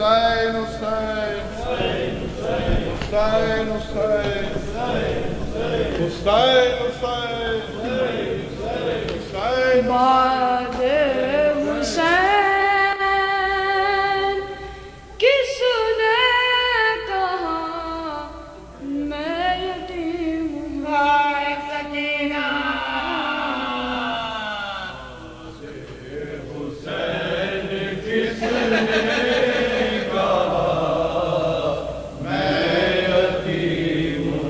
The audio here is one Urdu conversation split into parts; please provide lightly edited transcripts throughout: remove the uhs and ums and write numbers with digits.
بعد حسین کس نے کہا میں یتیم ہوں سکینہ حسین کس نے کہا میں یتیم ہوں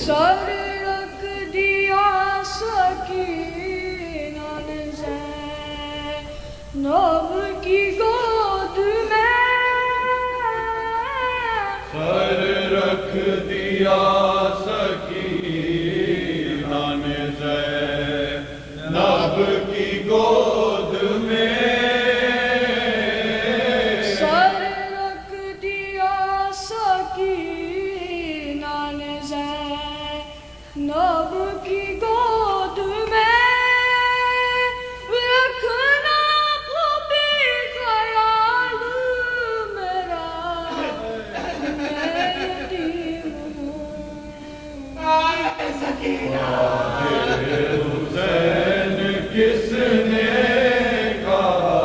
سر رکھ دیا سکینہ نے زینب کی گود میں سر رکھ دیا سکینہ نے زینب کی گود میں سر رکھ دیا سکینہ نے زینب کی گود میں رکھنا پھوپھی خیال میرا میں یتیم ہوں حسین کس نے کہا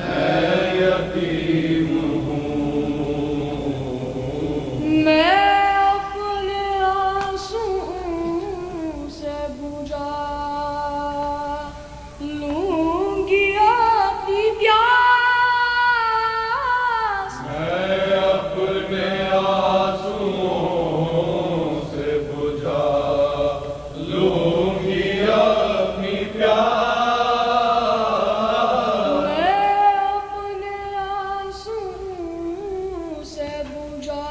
میں یتیم ہوں میں اپنے آنسوؤں سے بجھا لوں گی اپنی پیاس میں اپنے آنسوؤں سے بجھا لوں گی اپنی پیاس میں اپنے آنسوؤں سے بجھا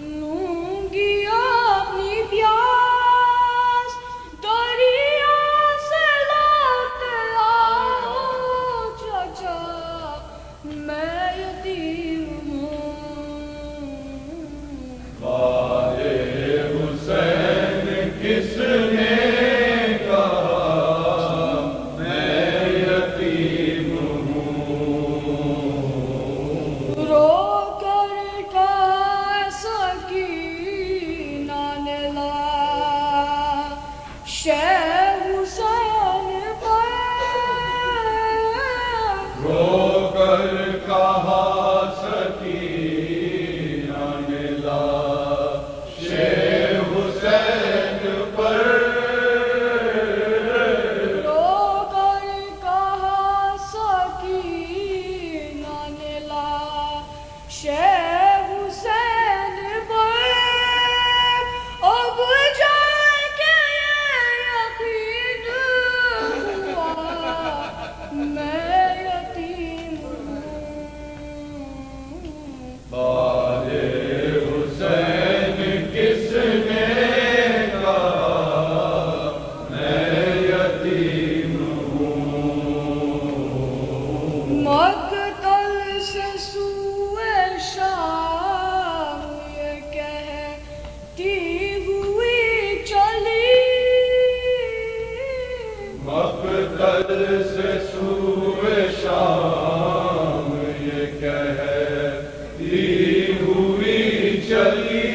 لوں گی اپنی پیاس دریا سے لوٹ آؤ چچا میں یتیم ہوں بعد حسین کس نے کہا میں یتیم ہوں رو کر کہا سکینہ نے لاش حسین پر رو کر کہا سکینہ نے لاش حسین پر رو کر کہا سکینہ نے لاش حسین پر اب جا کے یقین ہوا میں یتیم ہوں بعد حسین کس نے کہا میں یتیم ہوں مقتل سے سوئے شام یہ کہتی ہوئی چلی مقتل سے سوئے شام یہ کہتی ہوئی چلی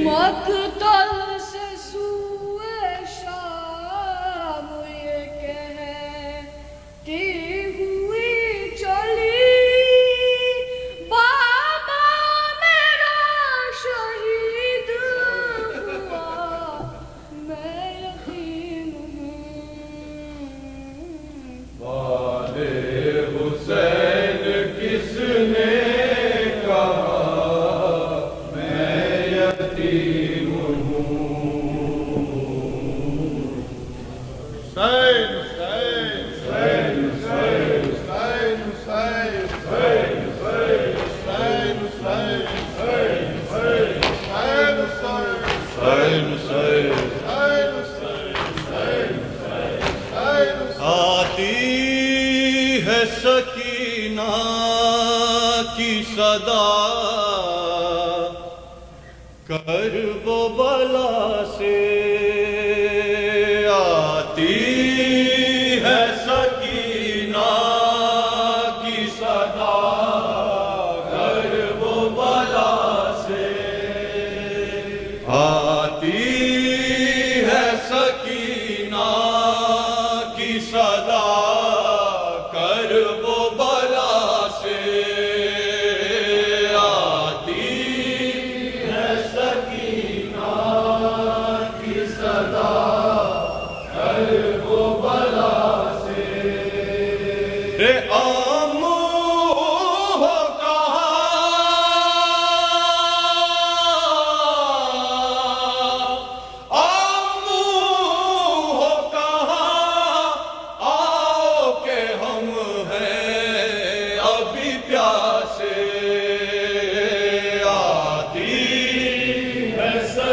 مقتل سے سوئے شام یہ کہتی ہوئی چلی بابا میرا شہید ہوا میں یتیم ہوں بعد حسین کس نے کہا میں یتیم ہوں حسین حسین حسین حسین حسین حسین حسین حسین حسین حسین آتی ہے سکینہ کی صدا کرب و بلا سے آتی ہے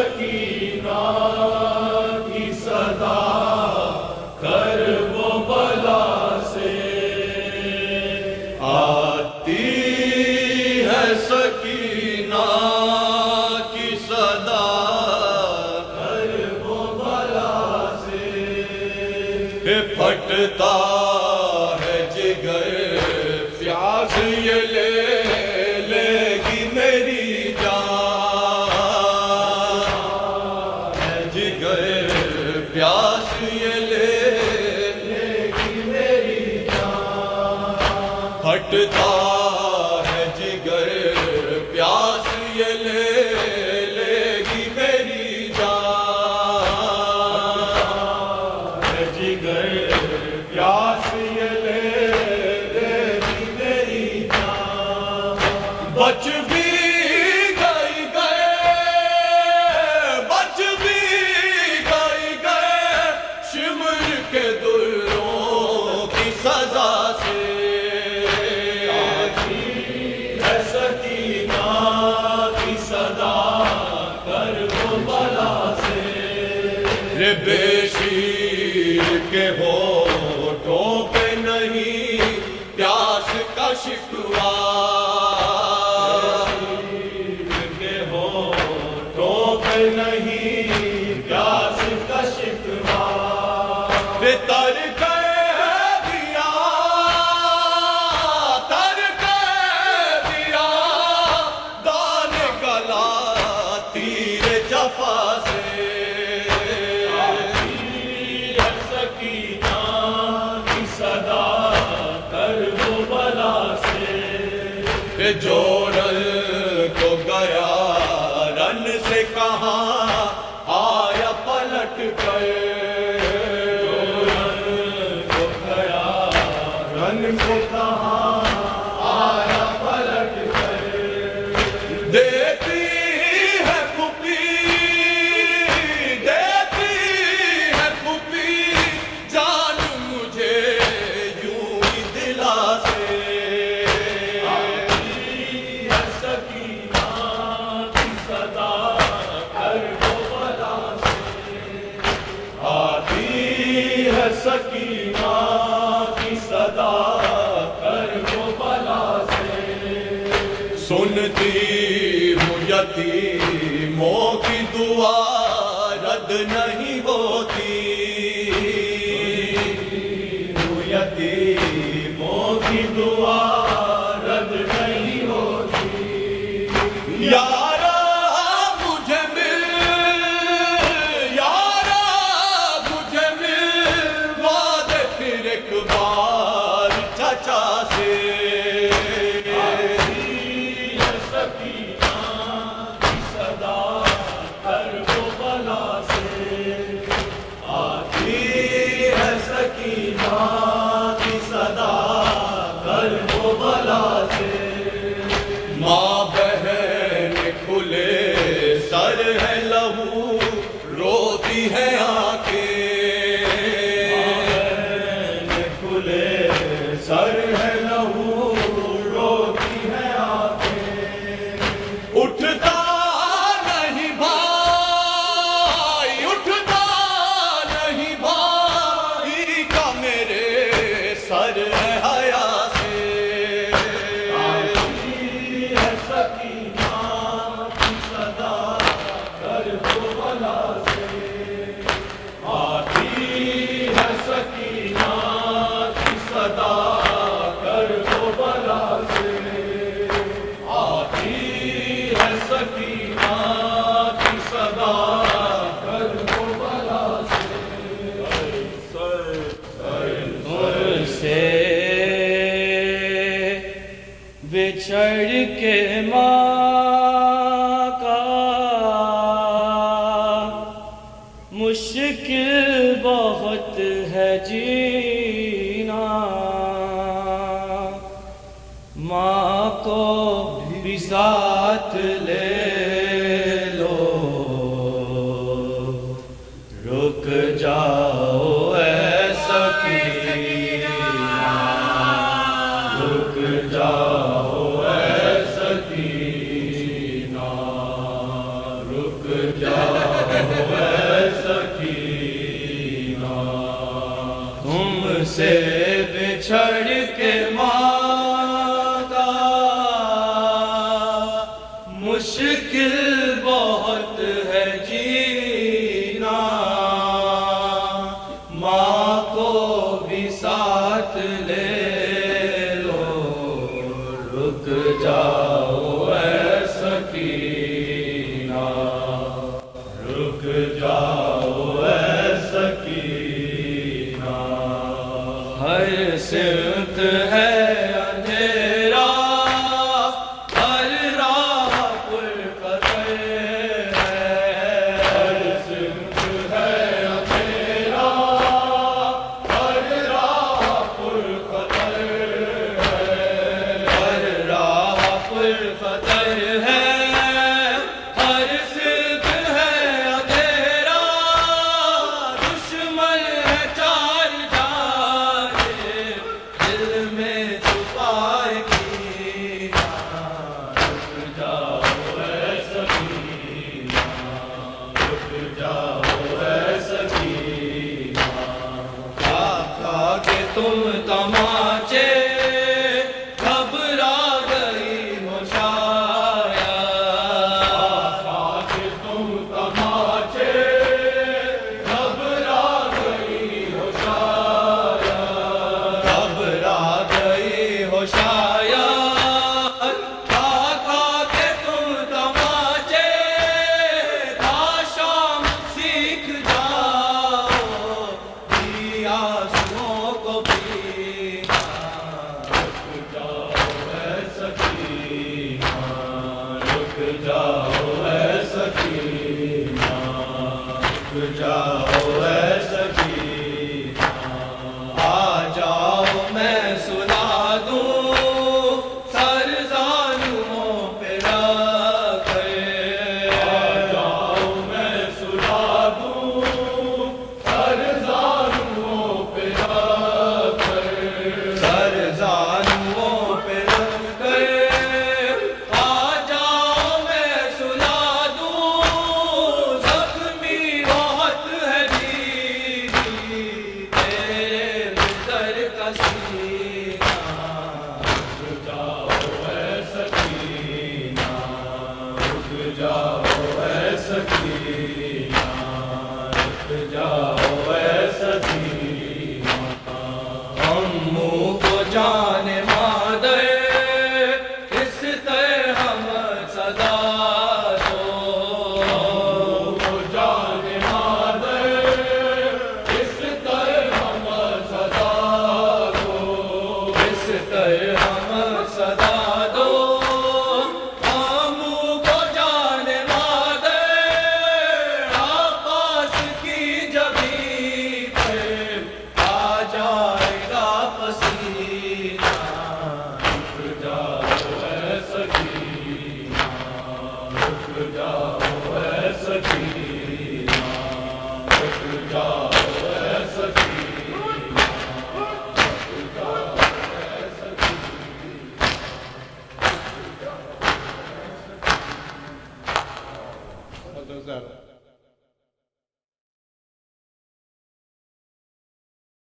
سکینہ کی صدا کرب و بلا سے آتی ہے سکینہ کی صدا کرب و بلا سے پھٹتا ہے جگر پیاس یہ لے گی میری جان جگر پیاس یہ لے گی میری جان پھٹتا ہے جگر پیاس یہ لے گی میری جان جگر پیاس یہ لے گی میری جان بچ بھی بچ بھی گئے شمر کے دروں کی سزا سے آتی ہے سکینہ کی صدا کرب و بلا سے بے شیر کے ہونٹوں پہ نہیں پیاس کا شکوہ نہیں پیاس کا شکوہ تر دیا دان گلا تیر جفا سے سکینہ کی صدا کرب و بلا سے جوڑل کو گیا رن سے کہاں آیا پلٹ گئے کو گیا رن سے کہاں آیا پلٹ گئے دیتی ہے پھوپھی جان مجھے یوں ہی دلا سے سکینہ کی صدا کرب و بلا سے سنتی ہوں یتیموں کی دعا رد نہیں ہوتی یتیموں کی دعا رد نہیں ہوتی یارا مجھے مل ایک بار چچا سے سکینہ کی صدا کرب و بلا سے آتی ہے سکینہ کی صدا کرب و بلا سے ماں بہن کھلے سر ہے لہو روتی ہے آنکھیں سر ہے لہو روتی ہے آنکھیں اٹھتا نہیں بھائی کا میرے سر ہے حیا سے آتی ہے سکینہ کی صدا کرب و بلا سے آتی ہے سکینہ کی صدا کرب و بلا سے آتی ہے سکینہ کی صدا کرب و بلا سے بچھڑ کے ماں کا مشکل بہت ہے جینا ماں کو بھی ساتھ لے لو رک جاؤ اے سکینہ رک جاؤ اے سکینہ رک جاؤ اے سکینہ تم سے بچھڑ کے مانگا مشکل بہت ہے جینا ماں کو بھی ساتھ لے لو رک جاؤ اے سکینہ رک جاؤ اے سکینہ ہر سمت ہے اندھیرا ہر راہ پر خطر ہے ہر سمت ہے اندھیرا ہر راہ پر خطر ہے ہر راہ پر خطر ہے ہر سمت ہے اندھیرا دشمن ہے چار جانے دل میں چھپائے کی رک جاؤ اے سکینہ رک جاؤ اے سکینہ کھا کے تم تماچے گھبرا گئی ہو شاید آج تم تماچے گھبرا گئی ہو شاید گھبرا گئی ہو شاید کھا کے تم تماچے تا شام سیکھ جاؤ یہ آنسوؤں کو پینا رک جاؤ اے سکینہ رک جاؤ اے سکینہ رک جاؤ اے سکینہ آ جاؤ میں سنا دوں سر زانوؤں پہ رکھ جاؤ میں سنا دوں سر زانوؤں پہ رکھ سر زانوؤں پہ رکھ کر آ جاؤ میں سنا دوں زخمی بہت ہے دیدی تیرے بستر کا سینہ رک جاؤ اے سکینہ رک جاؤ اے سکینہ رک جاؤ اے سکینہ امو کو جان مادر اس طرح ہم صدا دو جان مادر اس طرح ہم صدا دو اس طرح ہم صدا دو امو کو جان مادر آپاس کی جبیں پہ آ جائے گا پسینہ رک جاؤ اے سکینہ رک جاؤ اے سکینہ رک جاؤ اے سکینہ رک جاؤ اے سکینہ